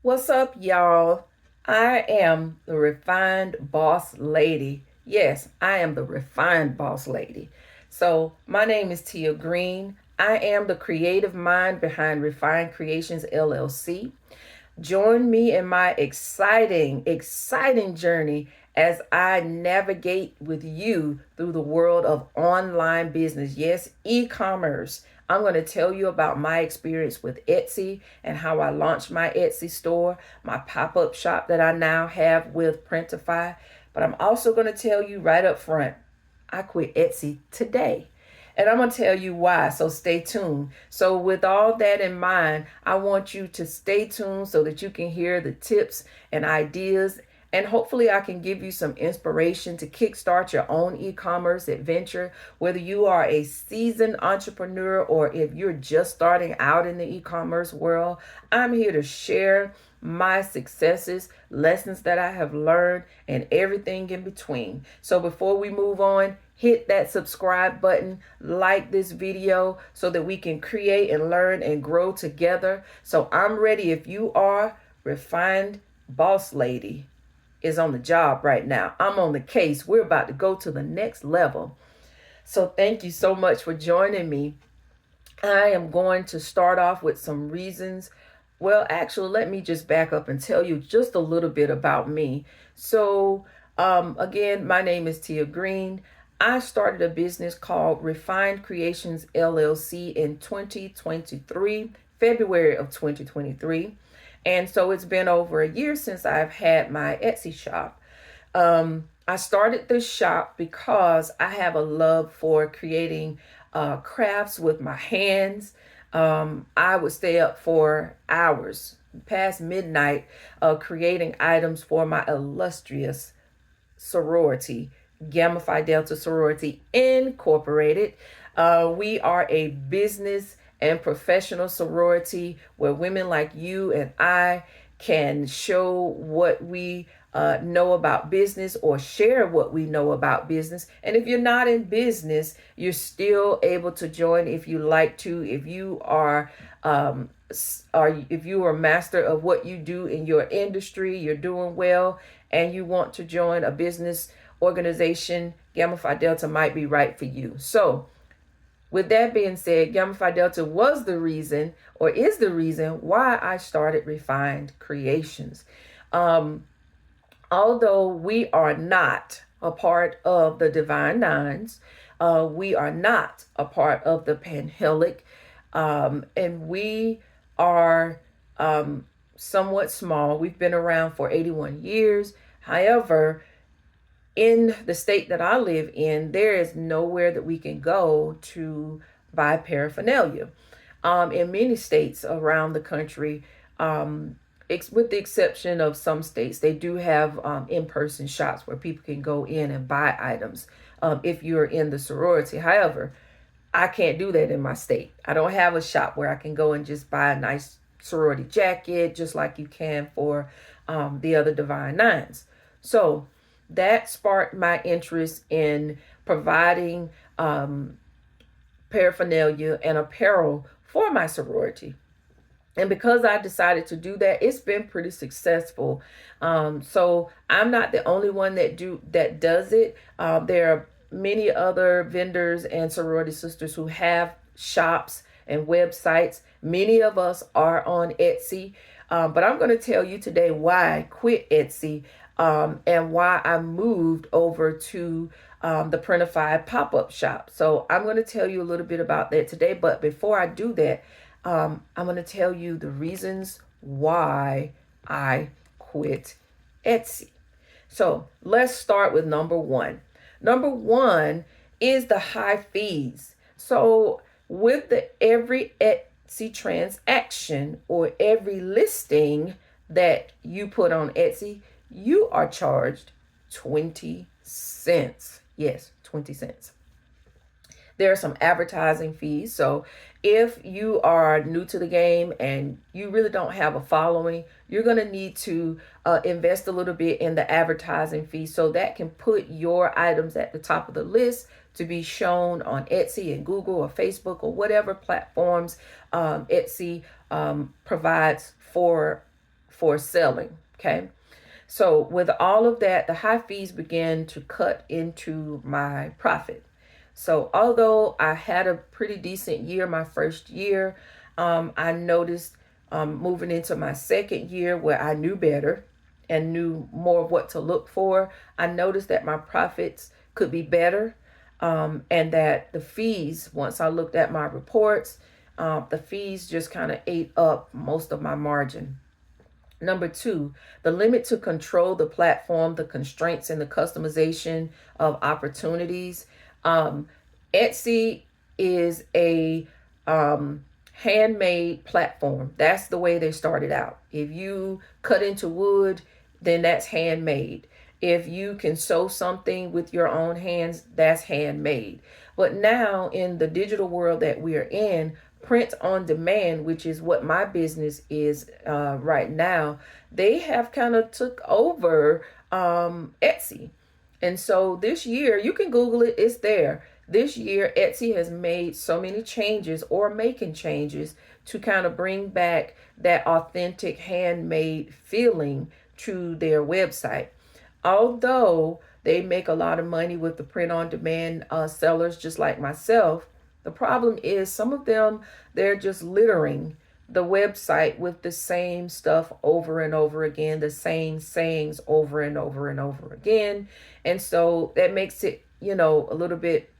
What's up, y'all? I am the refined boss lady. Yes, I am the refined boss lady. So, my name is Tia Green. I am the creative mind behind Refined Creations LLC. Join me in my exciting journey as I navigate with you through the world of online business. Yes, e commerce. I'm going to tell you about my experience with Etsy and how I launched my Etsy store, my pop up shop that I now have with Printify. But I'm also going to tell you right up front, I quit Etsy today. And I'm going to tell you why, so stay tuned. So, with all that in mind, I want you to stay tuned so that you can hear the tips and ideas. And hopefully, I can give you some inspiration to kickstart your own e commerce adventure. Whether you are a seasoned entrepreneur or if you're just starting out in the e commerce world, I'm here to share my successes, lessons that I have learned, and everything in between. So before we move on, hit that subscribe button, like this video so that we can create and learn and grow together. So I'm ready. If you are, refined boss lady is on the job right now. I'm on the case. We're about to go to the next level. So thank you so much for joining me. I am going to start off with some reasons. Well, actually, let me just back up and tell you just a little bit about me. So, again, my name is Tia Green. I started a business called RePhined Creations LLC in 2023, February of 2023. And so it's been over a year since I've had my Etsy shop. I started this shop because I have a love for creating crafts with my hands. I would stay up for hours, past midnight, creating items for my illustrious sorority, Gamma Phi Delta Sorority Incorporated. We are a business and professional sorority where women like you and I can show what we know about business or share what we know about business. And if you're not in business, you're still able to join if you like to. If you are if you are master of what you do in your industry, you're doing well, and you want to join a business organization, Gamma Phi Delta might be right for you. So, with that being said, Gamma Phi Delta was the reason, or is the reason, why I started RePhined Creations. Although we are not a part of the Divine Nines, we are not a part of the Panhellenic, and we are somewhat small. We've been around for 81 years. However, in the state that I live in, there is nowhere that we can go to buy paraphernalia. In many states around the country, with the exception of some states, they do have in-person shops where people can go in and buy items if you're in the sorority. However, I can't do that in my state. I don't have a shop where I can go and just buy a nice sorority jacket, just like you can for the other Divine Nines. So that sparked my interest in providing paraphernalia and apparel for my sorority. And because I decided to do that, it's been pretty successful. So I'm not the only one that does it. There are many other vendors and sorority sisters who have shops and websites. Many of us are on Etsy. But I'm going to tell you today why I quit Etsy and why I moved over to the Printify pop-up shop. So I'm going to tell you a little bit about that today. But before I do that, I'm going to tell you the reasons why I quit Etsy. So let's start with number one. Number one is the high fees. So with every Etsy transaction or every listing that you put on Etsy, you are charged 20 cents. Yes, 20 cents. There are some advertising fees. So if you are new to the game and you really don't have a following, you're going to need to invest a little bit in the advertising fee so that can put your items at the top of the list to be shown on Etsy and Google or Facebook or whatever platforms Etsy provides for for selling. Okay. So with all of that, the high fees began to cut into my profit. So although I had a pretty decent year my first year, I noticed moving into my second year where I knew better and knew more of what to look for, I noticed that my profits could be better, and that the fees, once I looked at my reports, the fees just kind of ate up most of my margin. Number two, the limit to control the platform, the constraints and the customization of opportunities. Um, Etsy is a handmade platform. That's the way they started out. If you cut into wood, then that's handmade. If you can sew something with your own hands, that's handmade. But now in the digital world that we are in, print on demand, which is what my business is right now, they have kind of took over Etsy. And so this year, you can Google it, it's there. This year, Etsy has made so many changes or making changes to kind of bring back that authentic handmade feeling to their website. Although they make a lot of money with the print on demand sellers, just like myself, the problem is some of them, they're just littering the website with the same stuff over and over again, the same sayings over and over and over again. And so that makes it, a little bit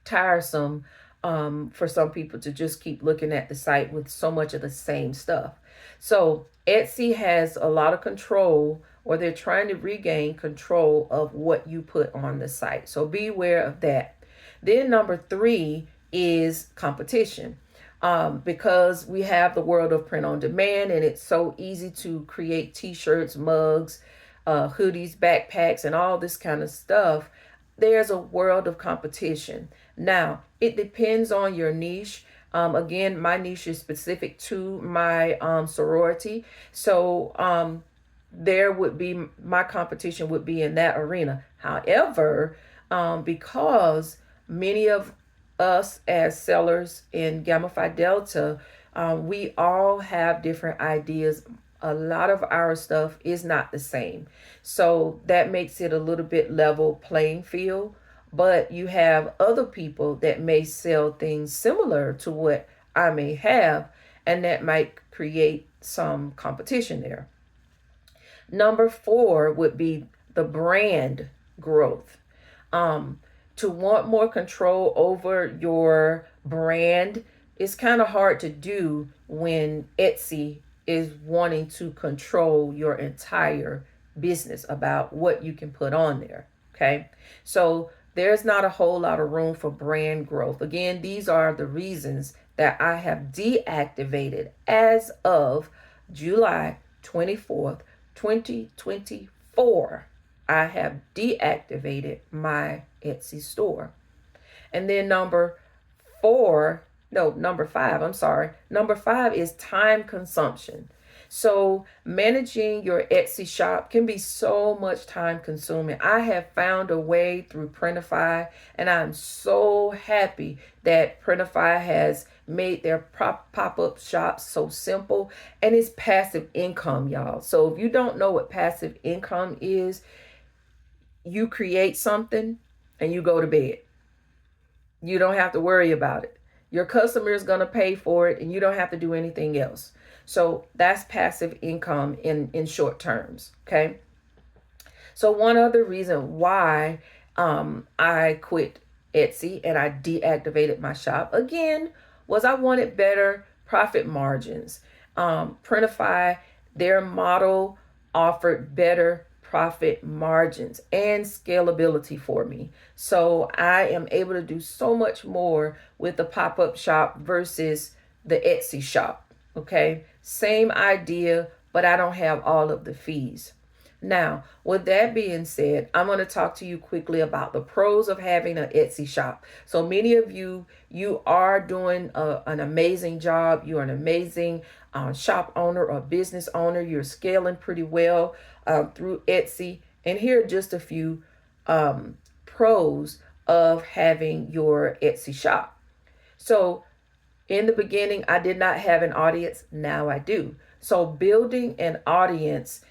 tiresome for some people to just keep looking at the site with so much of the same stuff. So Etsy has a lot of control, or they're trying to regain control of what you put on the site. So be aware of that. Then number three is competition. Because we have the world of print on demand, and it's so easy to create t-shirts, mugs, hoodies, backpacks, and all this kind of stuff. There's a world of competition. Now, it depends on your niche. Again, my niche is specific to my sorority. So there would be, my competition would be in that arena. However, because many of us as sellers in Gamma Phi Delta, we all have different ideas. A lot of our stuff is not the same. So that makes it a little bit level playing field. But you have other people that may sell things similar to what I may have, and that might create some competition there. Number four would be the brand growth. To want more control over your brand is kind of hard to do when Etsy is wanting to control your entire business about what you can put on there. Okay. So there's not a whole lot of room for brand growth. Again, these are the reasons that I have deactivated as of July 24th, 2024. I have deactivated my Etsy store. And then number five, I'm sorry. Number five is time consumption. So managing your Etsy shop can be so much time consuming. I have found a way through Printify, and I'm so happy that Printify has made their pop-up shops so simple, and it's passive income, y'all. So if you don't know what passive income is, you create something and you go to bed. You don't have to worry about it. Your customer is going to pay for it and you don't have to do anything else. So that's passive income in short terms. Okay. So one other reason why I quit Etsy and I deactivated my shop again was I wanted better profit margins. Printify, their model offered better profit margins and scalability for me. So I am able to do so much more with the pop-up shop versus the Etsy shop. Okay, same idea, but I don't have all of the fees. Now, with that being said, I'm going to talk to you quickly about the pros of having an Etsy shop. So many of you are doing an amazing job. You're an amazing shop owner or business owner. You're scaling pretty well through Etsy. And here are just a few pros of having your Etsy shop. So In the beginning, I did not have an audience. Now I do. So building an audience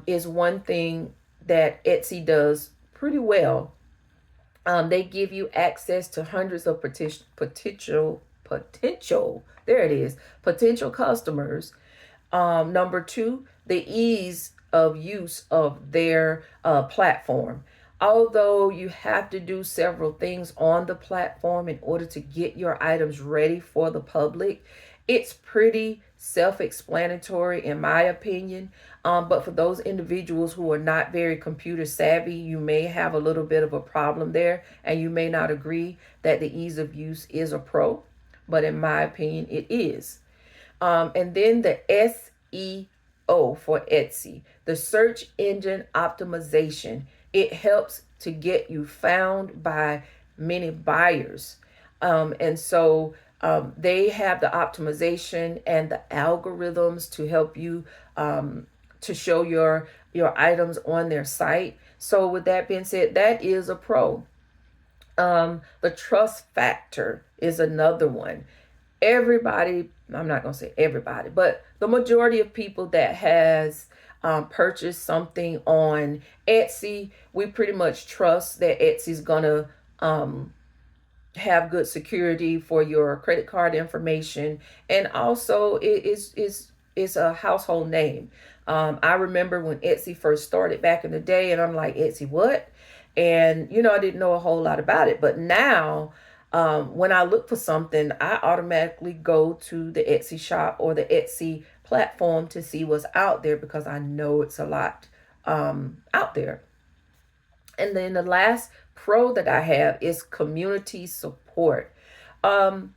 is one thing that Etsy does pretty well. They give you access to hundreds of potential, there it is, potential customers. Number two, the ease of use of their platform. Although you have to do several things on the platform in order to get your items ready for the public, it's pretty self explanatory, in my opinion. But for those individuals who are not very computer savvy, you may have a little bit of a problem there, and you may not agree that the ease of use is a pro. But in my opinion, it is. And then the SEO for Etsy, the search engine optimization. It helps to get you found by many buyers. They have the optimization and the algorithms to help you to show your items on their site. So with that being said, that is a pro. The trust factor is another one. Everybody, I'm not going to say everybody, but the majority of people that has purchased something on Etsy, we pretty much trust that Etsy's going to have good security for your credit card information, and also it's a household name. I remember when Etsy first started back in the day, and I'm like, Etsy, what? And I didn't know a whole lot about it, but now when I look for something, I automatically go to the Etsy shop or the Etsy platform to see what's out there, because I know it's a lot out there. And then the last pro that I have is community support. Um,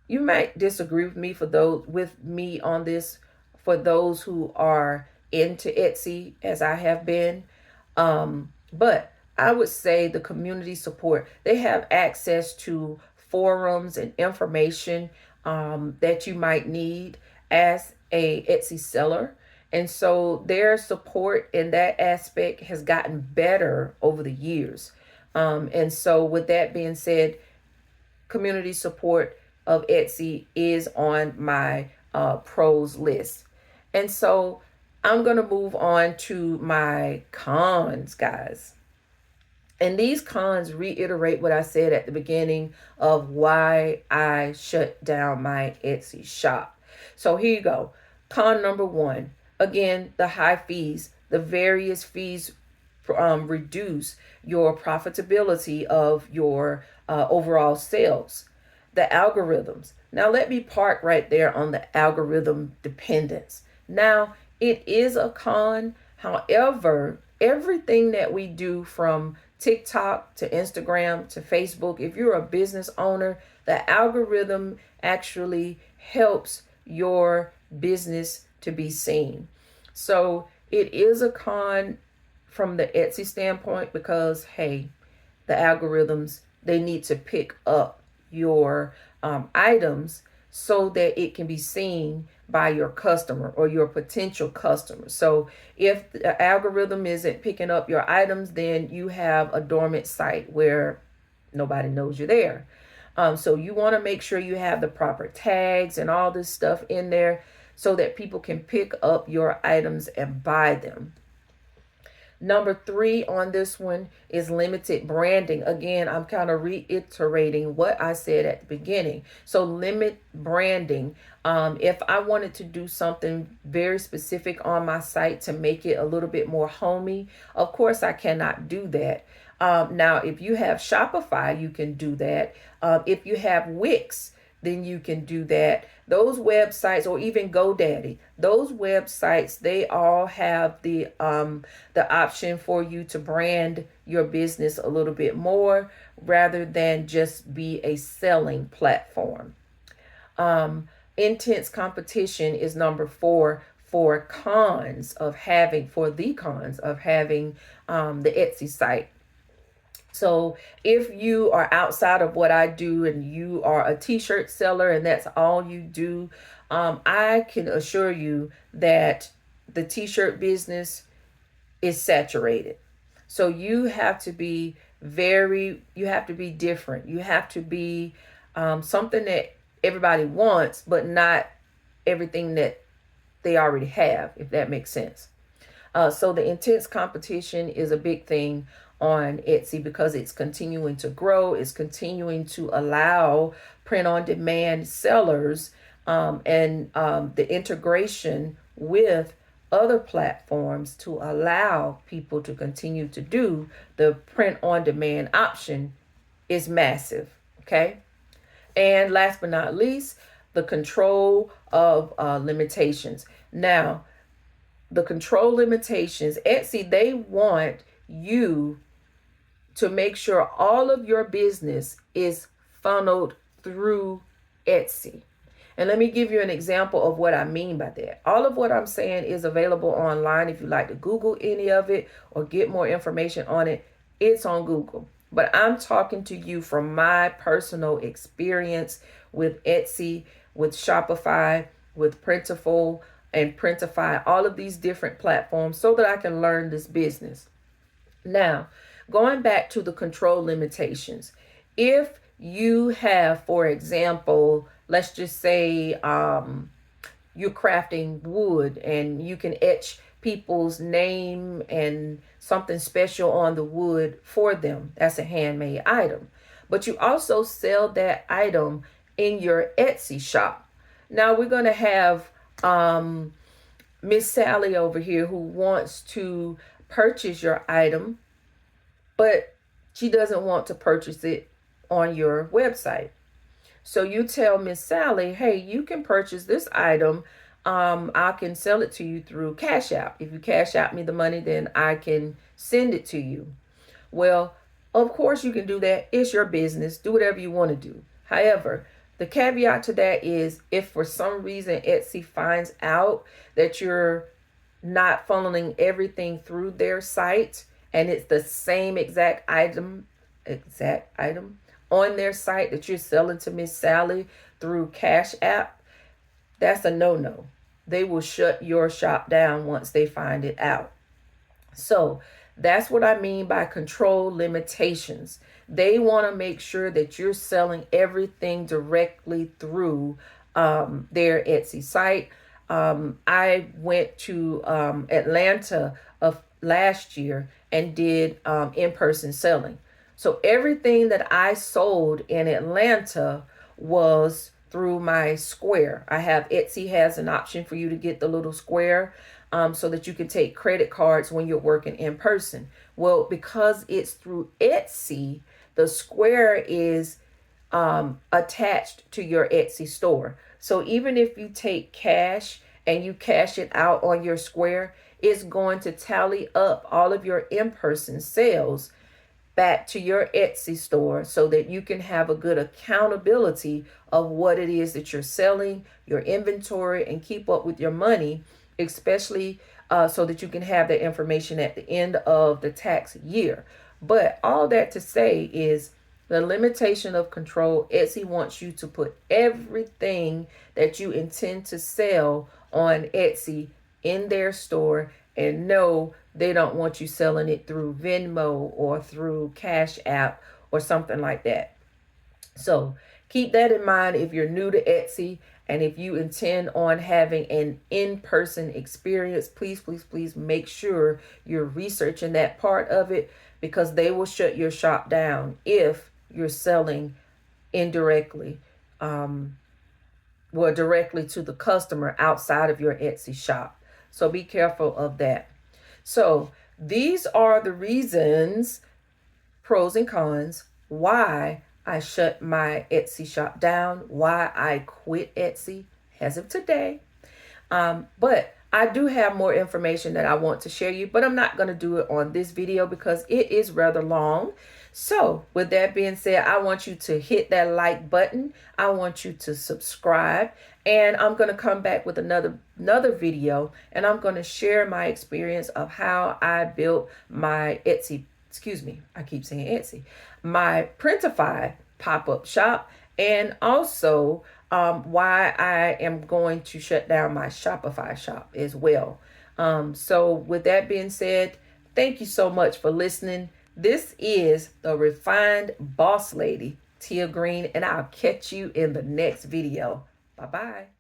you might disagree with me on this, for those who are into Etsy as I have been. But I would say the community support, they have access to forums and information that you might need as a Etsy seller. And so their support in that aspect has gotten better over the years. And so with that being said, community support of Etsy is on my pros list. And so I'm going to move on to my cons, guys. And these cons reiterate what I said at the beginning of why I shut down my Etsy shop. So here you go. Con number one, again, the high fees, the various fees reduce your profitability of your overall sales. The algorithms. Now, let me park right there on the algorithm dependence. Now, it is a con. However, everything that we do from TikTok to Instagram to Facebook, if you're a business owner, the algorithm actually helps your business to be seen. So it is a con from the Etsy standpoint, because hey, the algorithms, they need to pick up your items so that it can be seen by your customer or your potential customer. So if the algorithm isn't picking up your items, then you have a dormant site where nobody knows you're there. So you want to make sure you have the proper tags and all this stuff in there so that people can pick up your items and buy them. Number three on this one is limited branding. Again, I'm kind of reiterating what I said at the beginning. So limit branding. If I wanted to do something very specific on my site to make it a little bit more homey, of course I cannot do that. Now, if you have Shopify, you can do that. If you have Wix, then you can do that. Those websites, or even GoDaddy, those websites, they all have the option for you to brand your business a little bit more rather than just be a selling platform. Intense competition is number four for the cons of having the Etsy site. So if you are outside of what I do and you are a t-shirt seller and that's all you do, I can assure you that the t-shirt business is saturated. So you have to be different. You have to be something that everybody wants, but not everything that they already have, if that makes sense. So the intense competition is a big thing on Etsy because it's continuing to grow. It's continuing to allow print on demand sellers and the integration with other platforms to allow people to continue to do the print on demand option is massive. Okay. And last but not least, the control of limitations. Now, the control limitations, Etsy, they want you to make sure all of your business is funneled through Etsy. And let me give you an example of what I mean by that. All of what I'm saying is available online. If you like to Google any of it or get more information on it, it's on Google. But I'm talking to you from my personal experience with Etsy, with Shopify, with Printify and Printify, all of these different platforms so that I can learn this business. Now, going back to the control limitations, if you have, for example, let's just say you're crafting wood and you can etch people's name and something special on the wood for them. That's a handmade item. But you also sell that item in your Etsy shop. Now we're going to have Miss Sally over here who wants to purchase your item, but she doesn't want to purchase it on your website. So you tell Miss Sally, hey, you can purchase this item. I can sell it to you through Cash App. If you Cash App me the money, then I can send it to you. Well, of course you can do that. It's your business. Do whatever you want to do. However, the caveat to that is if for some reason Etsy finds out that you're not funneling everything through their site and it's the same exact item on their site that you're selling to Miss Sally through Cash App, that's a no-no. They will shut your shop down once they find it out. So that's what I mean by control limitations. They want to make sure that you're selling everything directly through their Etsy site. I went to Atlanta of last year and did in-person selling. So everything that I sold in Atlanta was through my Square. Etsy has an option for you to get the little Square so that you can take credit cards when you're working in person. Well, because it's through Etsy, the Square is attached to your Etsy store. So even if you take cash and you cash it out on your Square, it's going to tally up all of your in-person sales back to your Etsy store so that you can have a good accountability of what it is that you're selling, your inventory, and keep up with your money, especially so that you can have that information at the end of the tax year. But all that to say is the limitation of control. Etsy wants you to put everything that you intend to sell on Etsy in their store, and no, they don't want you selling it through Venmo or through Cash App or something like that. So keep that in mind if you're new to Etsy and if you intend on having an in-person experience. Please, please, please make sure you're researching that part of it, because they will shut your shop down if you're selling indirectly, directly to the customer outside of your Etsy shop. So be careful of that. So these are the reasons, pros and cons, why I shut my Etsy shop down, why I quit Etsy as of today. But I do have more information that I want to share you, but I'm not going to do it on this video because it is rather long. So with that being said, I want you to hit that like button. I want you to subscribe, and I'm going to come back with another video, and I'm going to share my experience of how I built my my Printify pop-up shop, and also why I am going to shut down my Shopify shop as well. So with that being said, thank you so much for listening. This is the Refined Boss Lady Tia Green, and I'll catch you in the next video. Bye-bye.